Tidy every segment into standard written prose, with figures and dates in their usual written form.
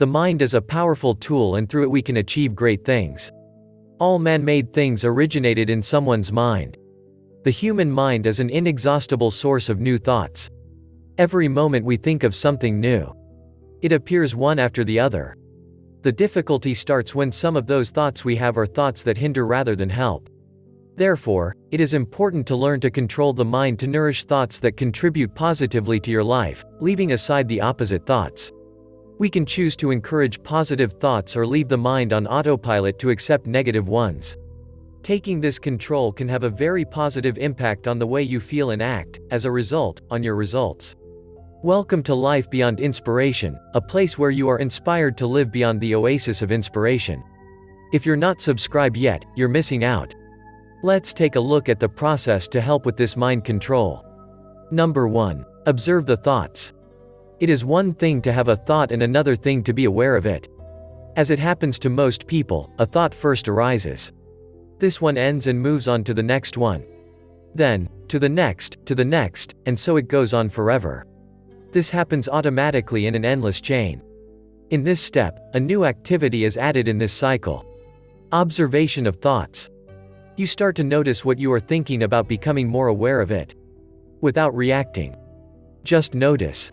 The mind is a powerful tool, and through it we can achieve great things. All man-made things originated in someone's mind. The human mind is an inexhaustible source of new thoughts. Every moment we think of something new. It appears one after the other. The difficulty starts when some of those thoughts we have are thoughts that hinder rather than help. Therefore, it is important to learn to control the mind to nourish thoughts that contribute positively to your life, leaving aside the opposite thoughts. We can choose to encourage positive thoughts or leave the mind on autopilot to accept negative ones. Taking this control can have a very positive impact on the way you feel and act, as a result, on your results. Welcome to Life Beyond Inspiration, a place where you are inspired to live beyond the oasis of inspiration. If you're not subscribed yet, you're missing out. Let's take a look at the process to help with this mind control. Number 1. Observe the thoughts. It is one thing to have a thought and another thing to be aware of it. As it happens to most people, a thought first arises. This one ends and moves on to the next one. Then, to the next, and so it goes on forever. This happens automatically in an endless chain. In this step, a new activity is added in this cycle. Observation of thoughts. You start to notice what you are thinking about, becoming more aware of it. Without reacting. Just notice.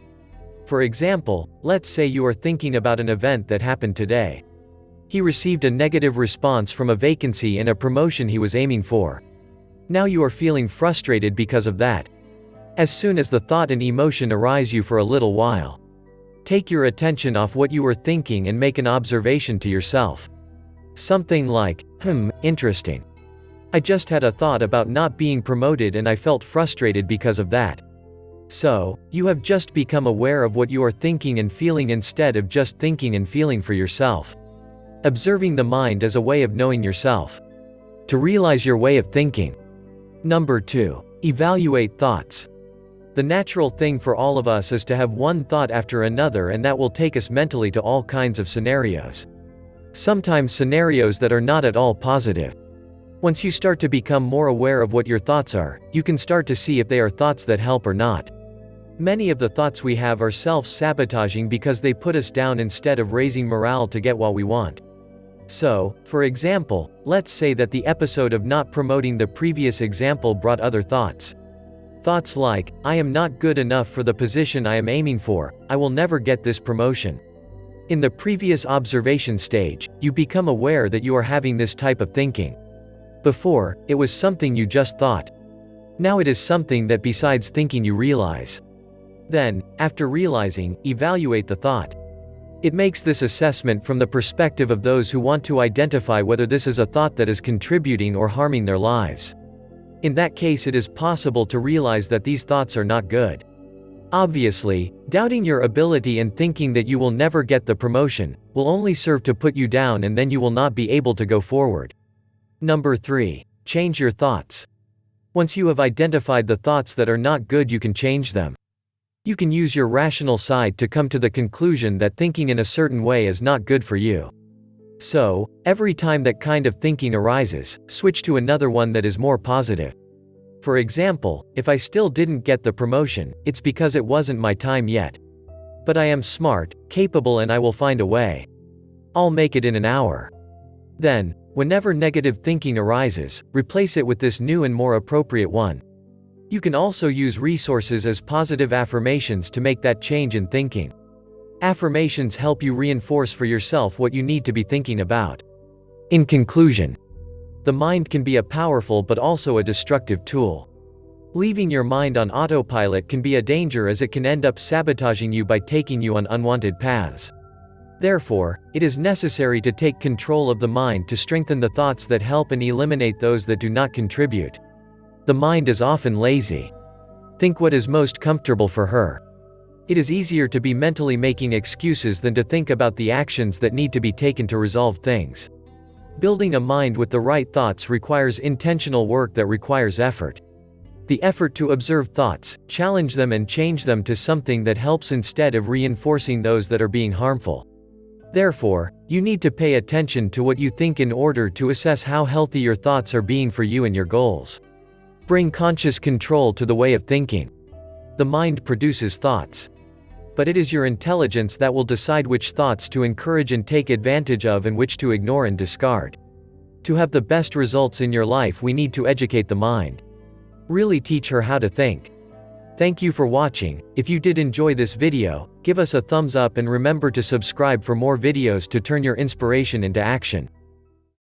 For example, let's say you are thinking about an event that happened today. He received a negative response from a vacancy in a promotion he was aiming for. Now you are feeling frustrated because of that. As soon as the thought and emotion arise you for a little while. Take your attention off what you were thinking and make an observation to yourself. Something like, interesting. I just had a thought about not being promoted and I felt frustrated because of that. So, you have just become aware of what you are thinking and feeling instead of just thinking and feeling for yourself. Observing the mind is a way of knowing yourself. To realize your way of thinking. Number 2. Evaluate thoughts. The natural thing for all of us is to have one thought after another, and that will take us mentally to all kinds of scenarios. Sometimes scenarios that are not at all positive. Once you start to become more aware of what your thoughts are, you can start to see if they are thoughts that help or not. Many of the thoughts we have are self-sabotaging because they put us down instead of raising morale to get what we want. So, for example, let's say that the episode of not promoting the previous example brought other thoughts. Thoughts like, I am not good enough for the position I am aiming for, I will never get this promotion. In the previous observation stage, you become aware that you are having this type of thinking. Before, it was something you just thought. Now it is something that besides thinking you realize. Then, after realizing, evaluate the thought. It makes this assessment from the perspective of those who want to identify whether this is a thought that is contributing or harming their lives. In that case, it is possible to realize that these thoughts are not good. Obviously, doubting your ability and thinking that you will never get the promotion will only serve to put you down, and then you will not be able to go forward. Number 3. Change your thoughts. Once you have identified the thoughts that are not good, you can change them. You can use your rational side to come to the conclusion that thinking in a certain way is not good for you. So, every time that kind of thinking arises, switch to another one that is more positive. For example, if I still didn't get the promotion, it's because it wasn't my time yet. But I am smart, capable, and I will find a way. I'll make it in an hour. Then, whenever negative thinking arises, replace it with this new and more appropriate one. You can also use resources as positive affirmations to make that change in thinking. Affirmations help you reinforce for yourself what you need to be thinking about. In conclusion, the mind can be a powerful but also a destructive tool. Leaving your mind on autopilot can be a danger, as it can end up sabotaging you by taking you on unwanted paths. Therefore, it is necessary to take control of the mind to strengthen the thoughts that help and eliminate those that do not contribute. The mind is often lazy. Think what is most comfortable for her. It is easier to be mentally making excuses than to think about the actions that need to be taken to resolve things. Building a mind with the right thoughts requires intentional work that requires effort. The effort to observe thoughts, challenge them, and change them to something that helps instead of reinforcing those that are being harmful. Therefore, you need to pay attention to what you think in order to assess how healthy your thoughts are being for you and your goals. Bring conscious control to the way of thinking. The mind produces thoughts. But it is your intelligence that will decide which thoughts to encourage and take advantage of and which to ignore and discard. To have the best results in your life, we need to educate the mind. Really teach her how to think. Thank you for watching. If you did enjoy this video, give us a thumbs up and remember to subscribe for more videos to turn your inspiration into action.